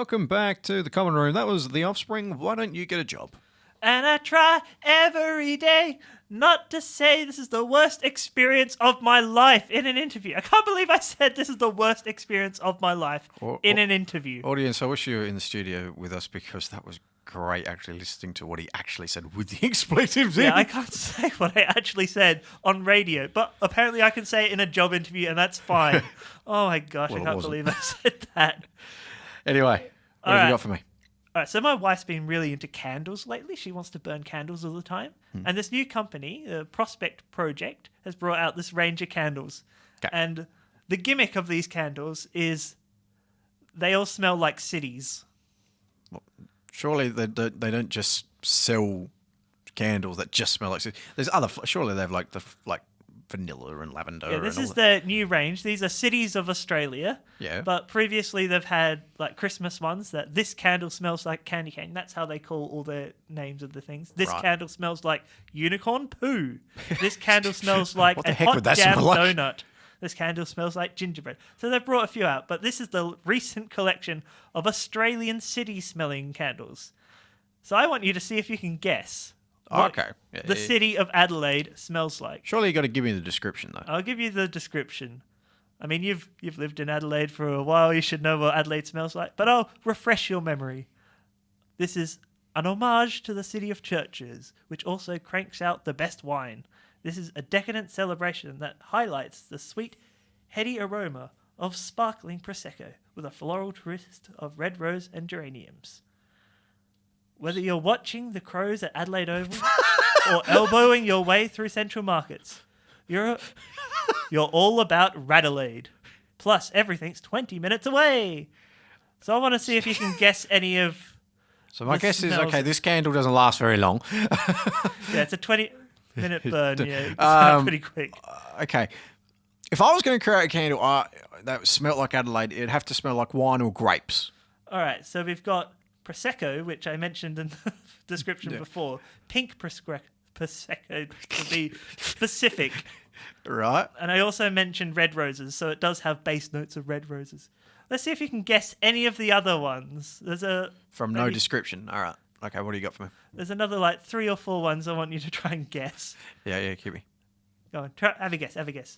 Welcome back to the Common Room. That was The Offspring. Why don't you get a job? And I try every day not to say this is the worst experience of my life in an interview. I can't believe I said this is the worst experience of my life in an interview. Audience, I wish you were in the studio with us because that was great actually listening to what he actually said with the expletives in. Yeah, I can't say what I actually said on radio, but apparently I can say it in a job interview and that's fine. Oh my gosh, Well, I can't believe I said that. Anyway, what have you got for me? All right, so my wife's been really into candles lately. She wants to burn candles all the time. And this new company, the Prospect Project, has brought out this range of candles. Okay. And the gimmick of these candles is they all smell like cities. Surely they don't just sell candles that just smell like. There's other. Surely they have like vanilla and lavender. Yeah, this and is all that. the new range. These are cities of Australia. Yeah. But previously they've had like Christmas ones that this candle smells like candy cane. That's how they call all the names of the things. This Right. candle smells like unicorn poo. This candle smells like What the a heck hot would that jam smell like? donut. This candle smells like gingerbread. So they've brought a few out, but this is the recent collection of Australian city smelling candles. So I want you to see if you can guess what Okay. Yeah, the yeah. city of Adelaide smells like. Surely you got to give me the description though. I'll give you the description. I mean, you've lived in Adelaide for a while. You should know what Adelaide smells like. But I'll refresh your memory. This is an homage to the city of churches, which also cranks out the best wine. This is a decadent celebration that highlights the sweet, heady aroma of sparkling Prosecco with a floral twist of red rose and geraniums. Whether you're watching the crows at Adelaide Oval or elbowing your way through Central Markets, you're all about Radelaide. Plus, everything's 20 minutes away. So I want to see if you can guess any of... So my the guess is, smells. okay, this candle doesn't last very long. Yeah, it's a 20-minute burn. Yeah, it's out pretty quick. Okay. If I was going to create a candle that smelled like Adelaide, it'd have to smell like wine or grapes. All right, so we've got Prosecco, which I mentioned in the description before. Pink Prosecco, to be specific. Right. And I also mentioned red roses, so it does have base notes of red roses. Let's see if you can guess any of the other ones. From no description. All right. Okay, what do you got for me? There's another like 3 or 4 ones I want you to try and guess. Yeah, keep me. Go on, have a guess.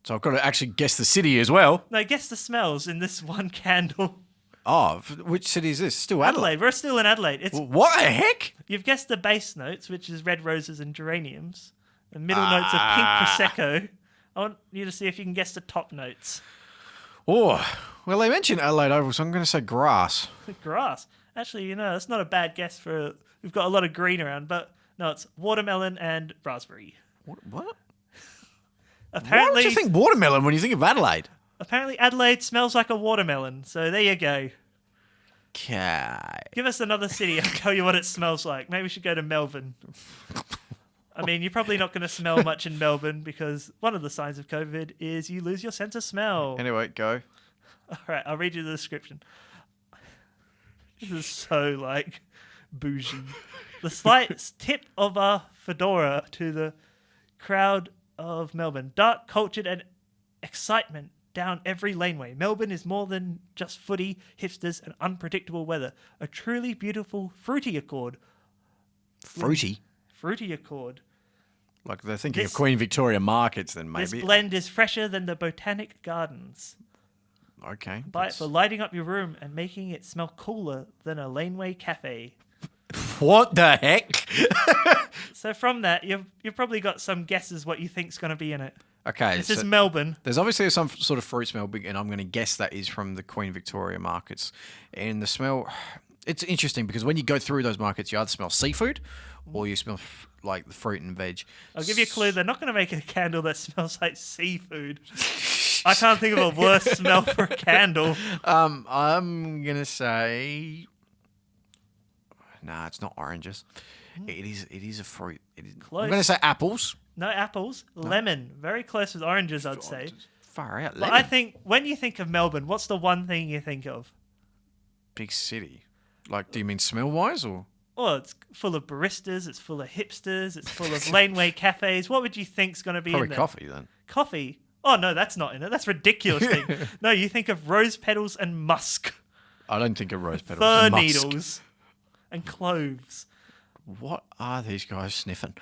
So I've got to actually guess the city as well. No, guess the smells in this one candle. Oh, which city is this? Still Adelaide. We're still in Adelaide. What the heck? You've guessed the base notes, which is red roses and geraniums. The middle notes are pink Prosecco. I want you to see if you can guess the top notes. Oh, well, they mentioned Adelaide Oval, so I'm going to say grass. Grass. Actually, that's not a bad guess we've got a lot of green around, but no, it's watermelon and raspberry. What? Apparently, Why would you think watermelon when you think of Adelaide? Apparently Adelaide smells like a watermelon, so there you go. Okay. Give us another city, I'll tell you what it smells like. Maybe we should go to Melbourne. I mean, you're probably not going to smell much in Melbourne because one of the signs of COVID is you lose your sense of smell. Anyway, go. All right, I'll read you the description. This is so, bougie. The slight tip of a fedora to the crowd of Melbourne. Dark, cultured and excitement down every laneway. Melbourne is more than just footy, hipsters and unpredictable weather. A truly beautiful fruity accord. Fruity? Fruity accord. Like they're thinking of Queen Victoria markets then maybe. This blend is fresher than the Botanic Gardens. Okay. Buy it for lighting up your room and making it smell cooler than a laneway cafe. What the heck? So from that, you've probably got some guesses what you think's going to be in it. Okay. This is Melbourne. There's obviously some sort of fruit smell, and I'm going to guess that is from the Queen Victoria markets. And the smell, it's interesting because when you go through those markets, you either smell seafood or you smell like the fruit and veg. I'll give you a clue. They're not going to make a candle that smells like seafood. I can't think of a worse smell for a candle. I'm going to say... Nah, it's not oranges. It is a fruit. Close. I'm going to say apples. No apples. Lemon. Very close with oranges, I'd say. Far out. But Lemon. I think when you think of Melbourne, what's the one thing you think of? Big city. Like, do you mean smell-wise or... Well, it's full of baristas, it's full of hipsters, it's full of laneway cafes. What would you think's going to be Probably in there? coffee then. Coffee? Oh, no, that's not in it. That's a ridiculous thing. No, you think of rose petals and musk. I don't think a rose petal. Fir It's a musk. needles, and cloves. What are these guys sniffing?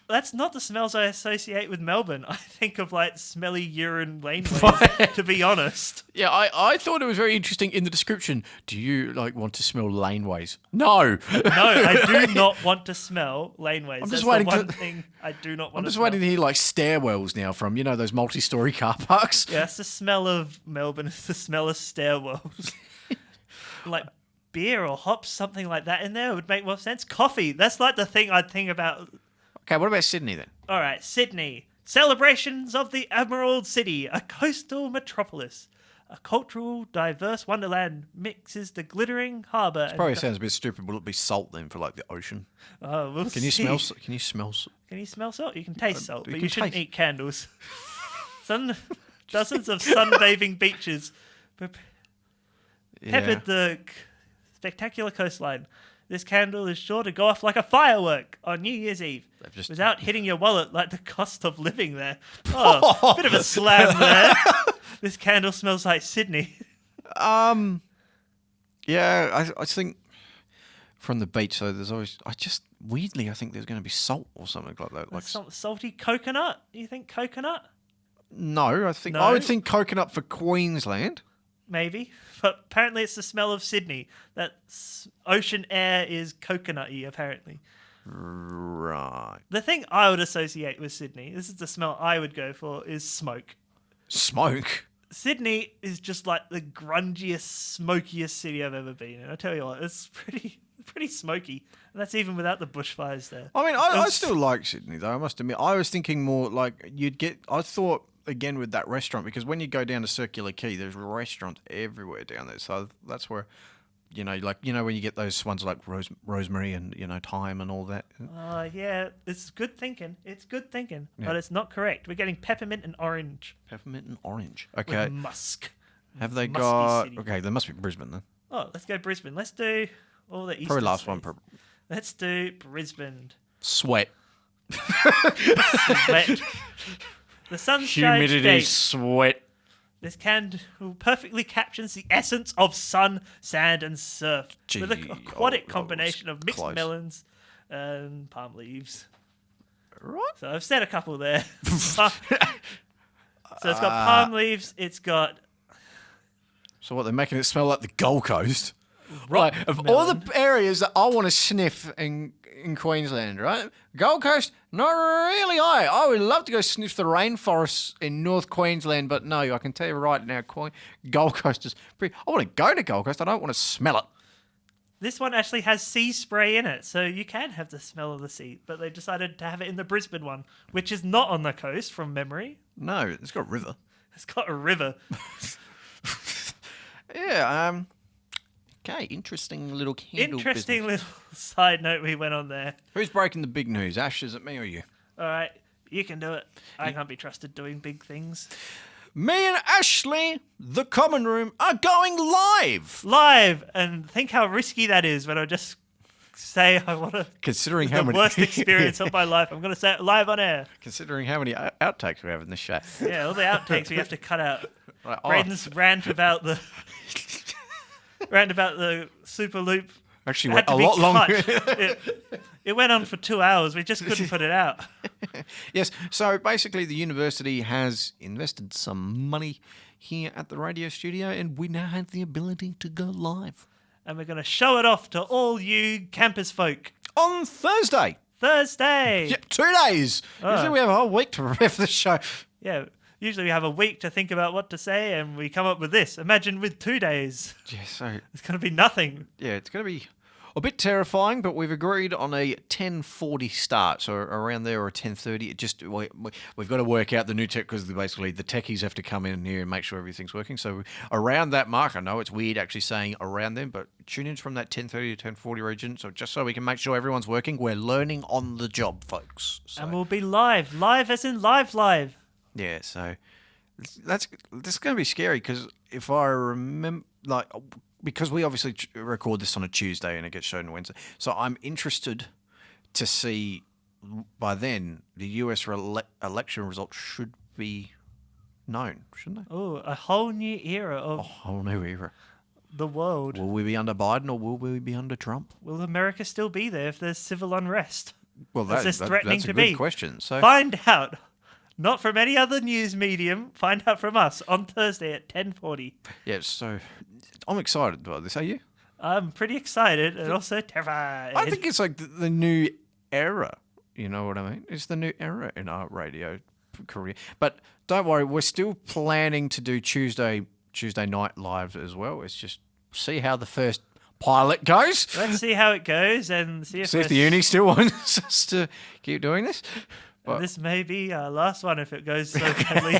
That's not the smells I associate with Melbourne. I think of like smelly urine laneways, to be honest. Yeah, I thought it was very interesting in the description. Do you like want to smell laneways? No. No, I do not want to smell laneways. I'm That's just waiting the one to- thing I do not want I'm to just smell. waiting to hear like stairwells now from, those multi-story car parks. Yeah, that's the smell of Melbourne. It's the smell of stairwells. Like beer or hops, something like that in there would make more sense. Coffee. That's like the thing I'd think about. Okay, what about Sydney then? All right, Sydney. Celebrations of the Emerald City, a coastal metropolis. A cultural, diverse wonderland mixes the glittering harbour. Probably sounds a bit stupid. Will it be salt then for like the ocean? We'll Can you see. smell? Can you smell? Can you smell salt? You can taste salt, you but can you shouldn't taste- eat candles. Dozens of sunbathing beaches peppered the spectacular coastline. This candle is sure to go off like a firework on New Year's Eve just- without hitting your wallet like the cost of living there. Oh, bit of a slam there. This candle smells like Sydney. Yeah, I think from the beach. So there's always. I think there's going to be salt or something like that. Like Salty coconut? You think coconut? no, I think No? I would think coconut for Queensland. Maybe. But apparently it's the smell of Sydney. That ocean air is coconutty, apparently. Right. The thing I would associate with Sydney, this is the smell I would go for, is smoke. Smoke. Sydney is just like the grungiest, smokiest city I've ever been in. I tell you what, it's pretty smoky. And that's even without the bushfires there. I mean, I still like Sydney though. I must admit, I was thinking more like I thought again with that restaurant because when you go down to Circular Quay, there's restaurants everywhere down there. So that's where. When you get those ones like rosemary and thyme and all that. Yeah, it's good thinking. It's good thinking, Yeah. but it's not correct. We're getting peppermint and orange Peppermint and orange. Okay. with musk. Have they musky got? city. Okay, there must be Brisbane then. Oh, let's go Brisbane. Let's do all the eastern Probably last one. states. Let's do Brisbane. Sweat. Wet. The Sunshine State. sweat. This candle perfectly captures the essence of sun, sand, and surf with an Gee, aquatic I was combination of mixed close. melons and palm leaves. Right. So I've said a couple there. So it's got palm leaves. It's got So what? They're making it smell like the Gold Coast. rock Right. Of all melon. the areas that I want to sniff in Queensland, right? Gold Coast, not really. I would love to go sniff the rainforests in North Queensland, but no, I can tell you right now, Gold Coast is pretty. I want to go to Gold Coast. I don't want to smell it. This one actually has sea spray in it, so you can have the smell of the sea. But they decided to have it in the Brisbane one, which is not on the coast from memory. No, it's got a river. It's got a river. Yeah. Okay. Interesting little candle Interesting business. little side note we went on there. Who's breaking the big news? Ash, is it me or you? All right, you can do it. I can't be trusted doing big things. Me and Ashleigh, the common room, are going live. Live, and think how risky that is when I just say I want to. Considering The worst experience of my life. I'm going to say it live on air. Considering how many outtakes we have in this show. Yeah, all the outtakes we have to cut out. Right, Brayden's rant about the super loop actually had went to a be lot longer. cut. It went on for 2 hours. We just couldn't put it out. Yes, so basically the university has invested some money here at the radio studio and we now have the ability to go live. And we're going to show it off to all you campus folk. On Thursday. Thursday. Yeah, 2 days. Usually we have a whole week to prepare for the show. Yeah. Usually we have a week to think about what to say, and we come up with this. Imagine with 2 days. Yeah, so It's going to be nothing. yeah, it's going to be a bit terrifying, but we've agreed on a 10:40 start, so around there or 10:30. It just we've got to work out the new tech because basically the techies have to come in here and make sure everything's working. So around that mark, I know it's weird actually saying around them, but tune in from that 10:30 to 10:40 region. So just so we can make sure everyone's working, we're learning on the job, folks. So, And we'll be live. Live as in live. yeah, so this is going to be scary because if I remember, because we obviously record this on a Tuesday and it gets shown on Wednesday, so I'm interested to see by then the US election results should be known, shouldn't they? Oh, a whole new era A of whole new era. the world. Will we be under Biden or will we be under Trump? Will America still be there if there's civil unrest? Well, As it's threatening that's a to good be. question. So Find out. Not from any other news medium. Find out from us on Thursday at 10:40. yeah, so I'm excited about this. Are you? I'm pretty excited and also terrified. I think it's like the new era. You know what I mean? It's the new era in our radio career. But don't worry, we're still planning to do Tuesday night live as well. It's just see how the first pilot goes. Let's see how it goes and see if the uni still wants us to keep doing this. But this may be our last one if it goes so badly.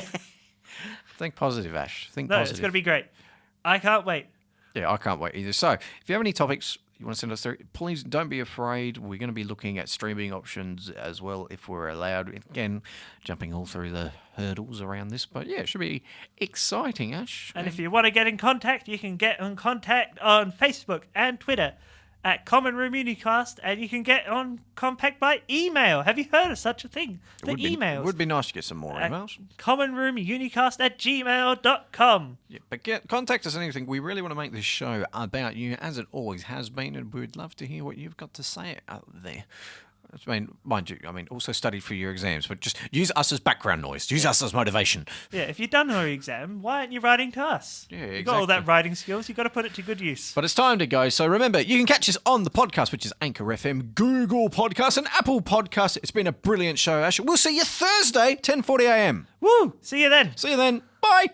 think positive, Ash. Think No, positive. it's going to be great. I can't wait. Yeah, I can't wait either. So, if you have any topics you want to send us through, please don't be afraid. We're going to be looking at streaming options as well if we're allowed. Again, jumping all through the hurdles around this. But yeah, it should be exciting, Ash. And if you want to get in contact, you can get in contact on Facebook and Twitter at Common Room Unicast, and you can get on contact by email. Have you heard of such a thing? It would be nice to get some more at emails. commonroomunicast@gmail.com. Yeah, but contact us on anything. We really want to make this show about you, as it always has been, and we'd love to hear what you've got to say out there. I mean, mind you, also study for your exams, but just use us as background noise. Use us as motivation. Yeah, if you've done your exam, why aren't you writing to us? Yeah, You've got all that writing skills. You've got to put it to good use. But it's time to go. So remember, you can catch us on the podcast, which is Anchor FM, Google Podcasts, and Apple Podcasts. It's been a brilliant show, Ash. We'll see you Thursday, 10:40 a.m. Woo! See you then. See you then. Bye.